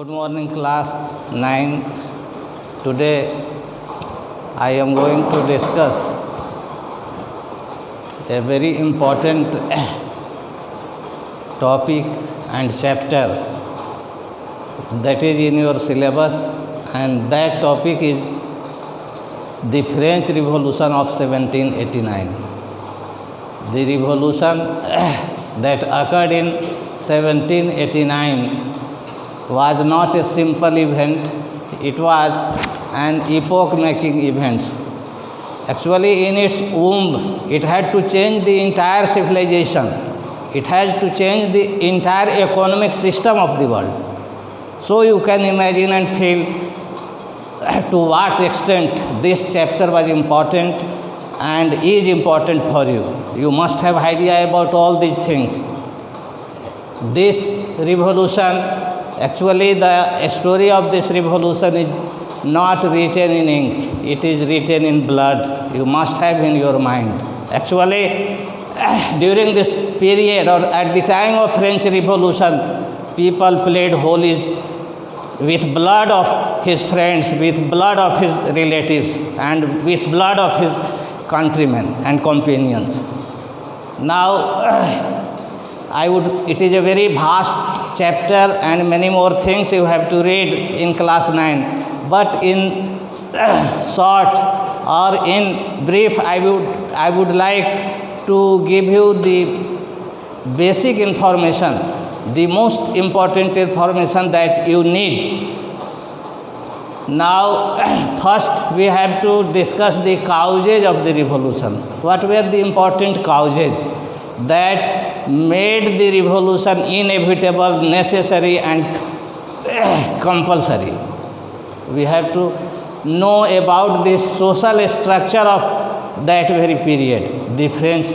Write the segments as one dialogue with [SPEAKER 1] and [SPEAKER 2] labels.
[SPEAKER 1] Good morning, class 9. Today I am going to discuss a very important topic and chapter that is in your syllabus, and that topic is the French Revolution of 1789. The revolution that occurred in 1789 was not a simple event, it was an epoch-making event. Actually, in its womb, it had to change the entire civilization. It had to change the entire economic system of the world. So you can imagine and feel to what extent this chapter was important and is important for you. You must have idea about all these things. This revolution, actually, the story of this revolution is not written in ink, it is written in blood. You must have in your mind. Actually, during this period or at the time of French Revolution, people played holies with blood of his friends, with blood of his relatives, and with blood of his countrymen and companions. Now, it is a very vast chapter and many more things you have to read in class 9. But in short or in brief, I would like to give you the basic information, the most important information that you need. Now, first we have to discuss the causes of the revolution. What were the important causes that made the revolution inevitable, necessary and compulsory? We have to know about the social structure of that very period, the French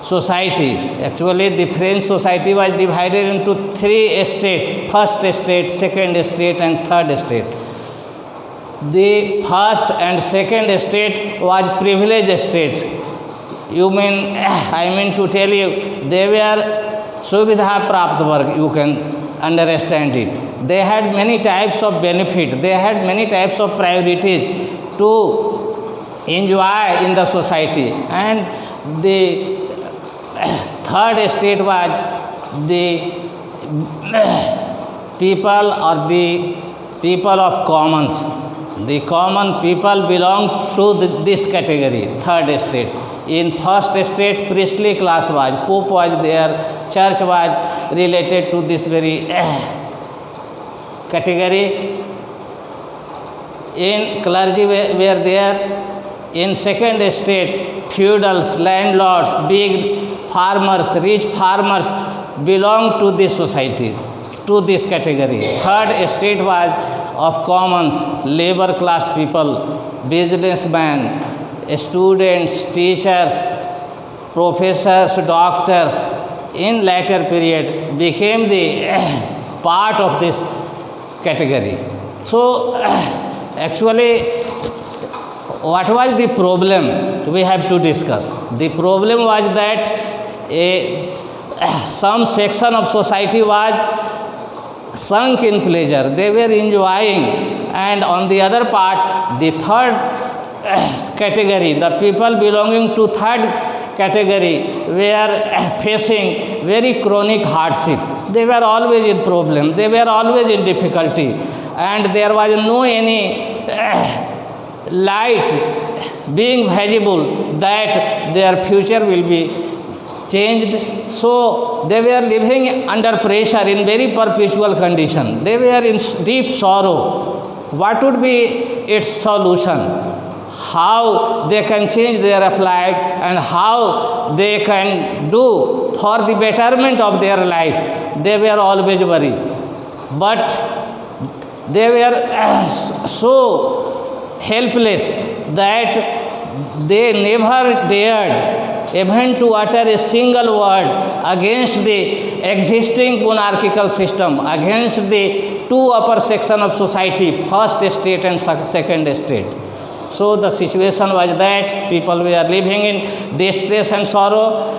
[SPEAKER 1] society. Actually, the French society was divided into three states: first state, second state and third state. The first and second state was privileged state. I mean to tell you, they were Suvidha Prapt Varg, you can understand it. They had many types of benefit, they had many types of priorities to enjoy in the society. And the third state was the people or the people of commons. The common people belong to this category, third state. In first state, priestly class was, Pope was there, church was related to this very category. In clergy were there. In second state, feudals, landlords, big farmers, rich farmers belong to this society, to this category. Third state was of commons, labor class people, businessmen, students, teachers, professors, doctors. In later period became the part of this category. So, actually, what was the problem we have to discuss? The problem was that some section of society was sunk in pleasure. They were enjoying, and on the other part, the third category, the people belonging to third category were facing very chronic hardship. They were always in problem, they were always in difficulty, and there was no any light being visible that their future will be changed. So they were living under pressure in very perpetual condition. They were in deep sorrow. What would be its solution? How they can change their life and how they can do for the betterment of their life? They were always worried. But they were so helpless that they never dared even to utter a single word against the existing monarchical system, against the two upper section of society, first state and second state. So the situation was that people were living in distress and sorrow.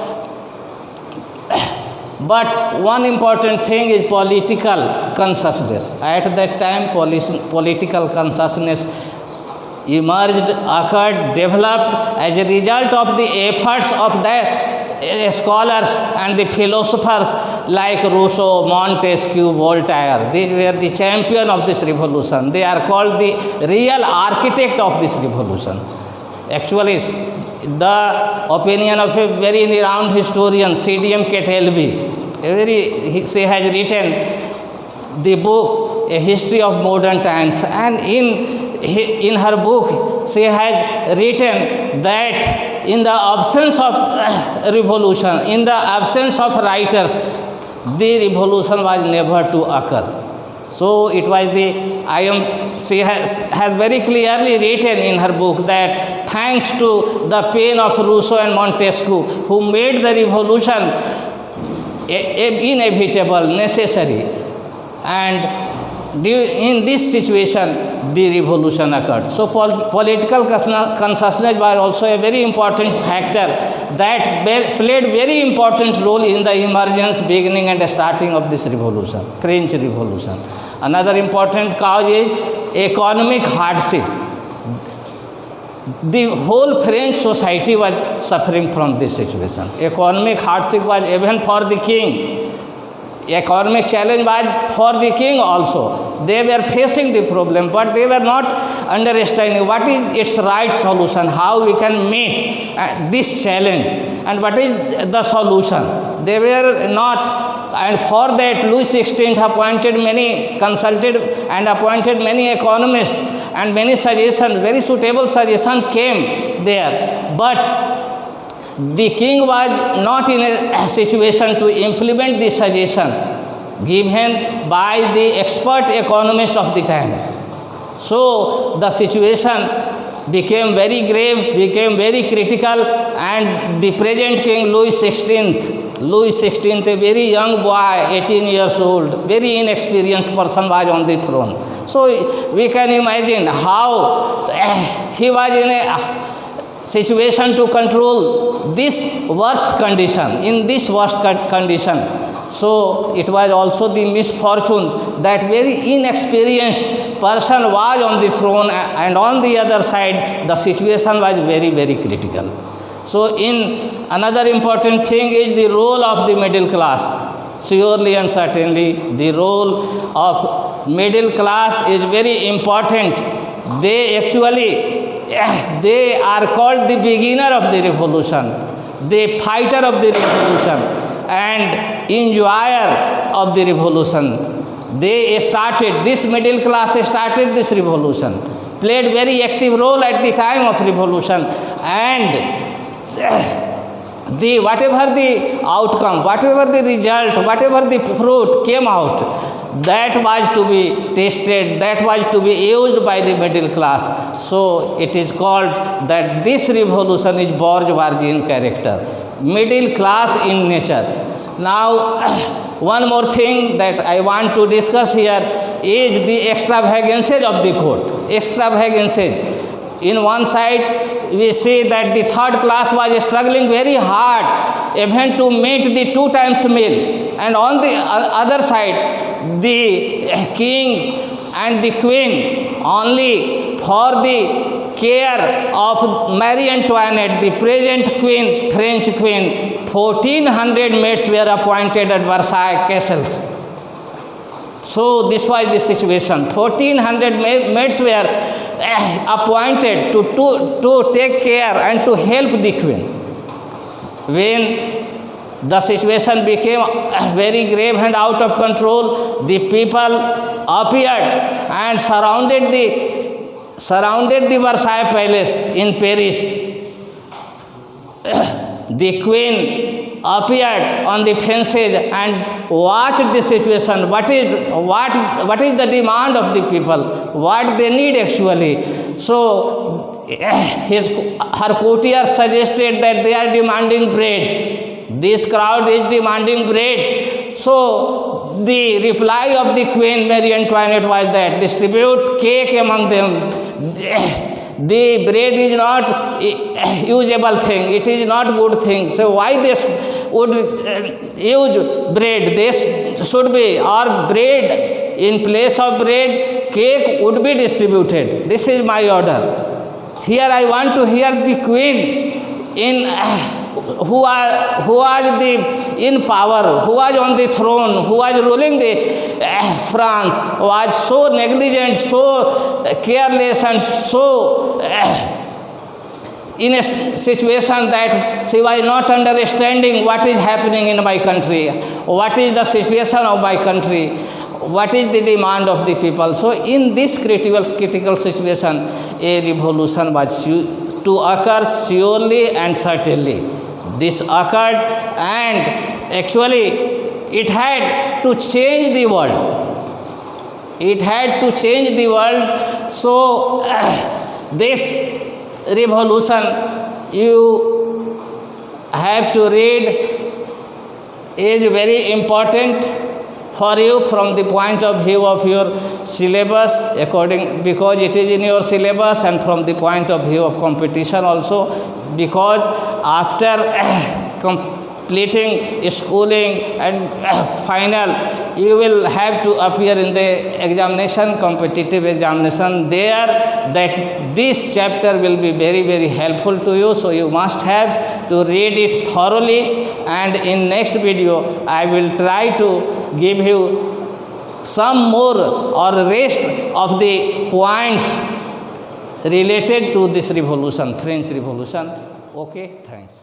[SPEAKER 1] But one important thing is political consciousness. At that time, political consciousness emerged, occurred, developed as a result of the efforts of the scholars and the philosophers like Rousseau, Montesquieu, Voltaire. They were the champion of this revolution. They are called the real architect of this revolution. Actually, the opinion of a very renowned historian, C.D.M. Kethelby, she has written the book A History of Modern Times, and in her book she has written that in the absence of revolution, in the absence of writers, the revolution was never to occur. So it was she has very clearly written in her book that thanks to the pen of Rousseau and Montesquieu, who made the revolution inevitable, necessary, and in this situation the revolution occurred. So political consciousness was also a very important factor that played very important role in the emergence, beginning and starting of this revolution, French Revolution. Another important cause is economic hardship. The whole French society was suffering from this situation. Economic hardship was even for the king. Economic challenge was for the king also. They were facing the problem, but they were not understanding what is its right solution, how we can meet this challenge, and what is the solution. They were not, and for that Louis XVI consulted and appointed many economists, and many suggestions, very suitable suggestions came there. But the king was not in a situation to implement the suggestion given by the expert economist of the time. So the situation became very grave, became very critical, and the present king Louis XVI, a very young boy, 18 years old, very inexperienced person, was on the throne. So we can imagine how he was in a situation to control this worst condition, in this worst condition. So it was also the misfortune that very inexperienced person was on the throne, and on the other side the situation was very, very critical. So another important thing is the role of the middle class. Surely and certainly the role of middle class is very important. They are called the beginner of the revolution, the fighter of the revolution, and enjoyer of the revolution. This middle class started this revolution, played very active role at the time of revolution, and whatever the outcome, whatever the result, whatever the fruit came out, that was to be tasted, that was to be used by the middle class. So it is called that this revolution is bourgeois in character, middle class in nature. Now, one more thing that I want to discuss here is the extravagances of the court. Extravagances. In one side, we see that the third class was struggling very hard even to meet the 2 times meal, and on the other side, the king and the queen, only for the care of Marie Antoinette, the present queen, French queen, 1400 maids were appointed at Versailles castles. So this was the situation. 1400 maids were appointed to take care and to help the queen. When the situation became very grave and out of control, the people appeared and surrounded the Versailles Palace in Paris. The queen appeared on the fences and watched the situation. What is the demand of the people? What they need actually? So her courtiers suggested that they are demanding bread. This crowd is demanding bread. So the reply of the Queen Marie Antoinette was that distribute cake among them. The bread is not usable thing. It is not good thing. So why would use bread. They should be, or bread, in place of bread, cake would be distributed. This is my order. Here I want to hear the queen who was in power, who was on the throne, who was ruling the France, was so negligent, so careless, and so in a situation that she was not understanding what is happening in my country, what is the situation of my country, what is the demand of the people. So in this critical situation, a revolution was to occur surely and certainly. This occurred, and actually it had to change the world. It had to change the world. So this revolution you have to read is very important for you from the point of view of your syllabus, because it is in your syllabus, and from the point of view of competition also, because after completing schooling and final, you will have to appear in the examination, competitive examination there, that this chapter will be very helpful to you. So you must have to read it thoroughly, and in next video I will try to give you some more or rest of the points related to this revolution, French Revolution. Okay, thanks.